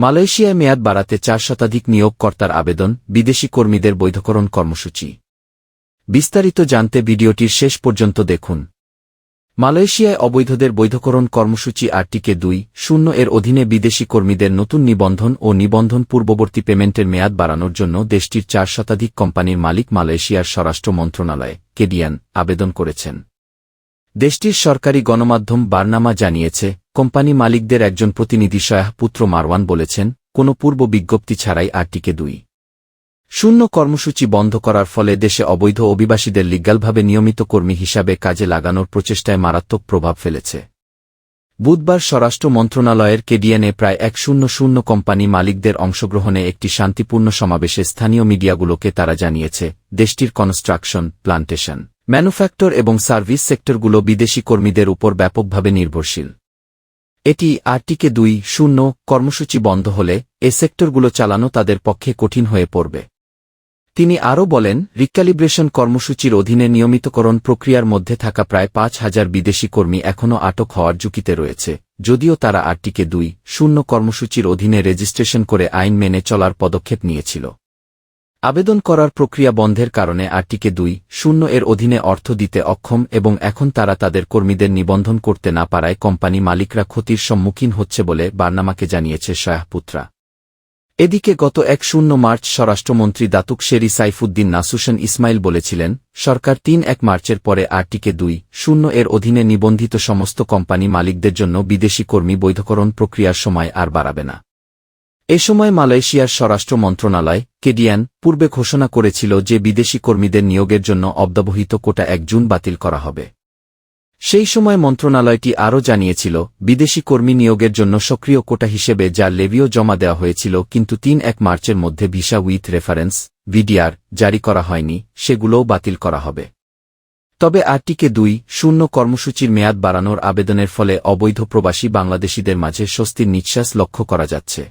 মালয়েশিয়ায় মেয়াদ বাড়াতে 4 শতাধিক নিয়োগকর্তার আবেদন, বিদেশি কর্মীদের বৈধকরণ কর্মসূচি। বিস্তারিত জানতে ভিডিওটির শেষ পর্যন্ত দেখুন। মালয়েশিয়ায় অবৈধদের বৈধকরণ কর্মসূচি আর্টিকে 2.0 এর অধীনে বিদেশি কর্মীদের নতুন নিবন্ধন ও নিবন্ধন পূর্ববর্তী পেমেন্টের মেয়াদ বাড়ানোর জন্য দেশটির 4 শতাধিক কোম্পানির মালিক মালয়েশিয়ার স্বরাষ্ট্র মন্ত্রণালয়ে কেডিয়ান আবেদন করেছেন। দেশটির সরকারি গণমাধ্যম বার্নামা জানিয়েছে, কোম্পানি মালিকদের একজন প্রতিনিধি শয়াহ পুত্র মারওয়ান বলেছেন, কোনো পূর্ব বিজ্ঞপ্তি ছাড়াই আর্টিকে 2.0 কর্মসূচি বন্ধ করার ফলে দেশে অবৈধ অভিবাসীদের লিগ্যালভাবে নিয়মিত কর্মী হিসাবে কাজে লাগানোর প্রচেষ্টায় মারাত্মক প্রভাব ফেলেছে। বুধবার স্বরাষ্ট্র মন্ত্রণালয়ের কেডিয়ানে প্রায় 100 কোম্পানি মালিকদের অংশগ্রহণে একটি শান্তিপূর্ণ সমাবেশে স্থানীয় মিডিয়াগুলোকে তারা জানিয়েছে, দেশটির কনস্ট্রাকশন, প্লান্টেশন, ম্যানুফ্যাক্টর এবং সার্ভিস সেক্টরগুলো বিদেশি কর্মীদের উপর ব্যাপকভাবে নির্ভরশীল। এটি আর্টিকে 2.0 কর্মসূচি বন্ধ হলে এ সেক্টরগুলো চালানো তাদের পক্ষে কঠিন হয়ে পড়বে। তিনি আরও বলেন, রিক্যালিব্রেশন কর্মসূচির অধীনে নিয়মিতকরণ প্রক্রিয়ার মধ্যে থাকা প্রায় 5,000 বিদেশি কর্মী এখনও আটক হওয়ার ঝুঁকিতে রয়েছে, যদিও তারা আর্টিকে 2.0 কর্মসূচির অধীনে রেজিস্ট্রেশন করে আইন মেনে চলার পদক্ষেপ নিয়েছিল। আবেদন করার প্রক্রিয়া বন্ধের কারণে আর্টিকে 2.0 এর অধীনে অর্থ দিতে অক্ষম এবং এখন তারা তাদের কর্মীদের নিবন্ধন করতে না পারায় কোম্পানি মালিকরা ক্ষতির সম্মুখীন হচ্ছে বলে বার্নামাকে জানিয়েছে শয়াহ পুত্রা। এদিকে গত 10 মার্চ স্বরাষ্ট্রমন্ত্রী দাতুক শেরি সাইফুদ্দিন নাসুশন ইসমাইল বলেছিলেন, সরকার 3 মার্চের পরে আর্টিকে 2.0 এর অধীনে নিবন্ধিত সমস্ত কোম্পানি মালিকদের জন্য বিদেশি কর্মী বৈধকরণ প্রক্রিয়ার সময় আর বাড়াবে না। এ সময় মালয়েশিয়ার স্বরাষ্ট্র মন্ত্রণালয় কেডিয়ান পূর্বে ঘোষণা করেছিল যে বিদেশি কর্মীদের নিয়োগের জন্য অব্যবহৃত কোটা 1 জুন বাতিল করা হবে। সেই সময় মন্ত্রণালয়টি আরও জানিয়েছিল, বিদেশি কর্মী নিয়োগের জন্য সক্রিয় কোটা হিসেবে যার লেভিও জমা দেওয়া হয়েছিল কিন্তু 3 মার্চের মধ্যে ভিসা উইথ রেফারেন্স ভিডিআর জারি করা হয়নি, সেগুলোও বাতিল করা হবে। তবে আর্টিকে 2.0 কর্মসূচির মেয়াদ বাড়ানোর আবেদনের ফলে অবৈধ প্রবাসী বাংলাদেশিদের মাঝে স্বস্তির নিঃশ্বাস লক্ষ্য করা যাচ্ছে।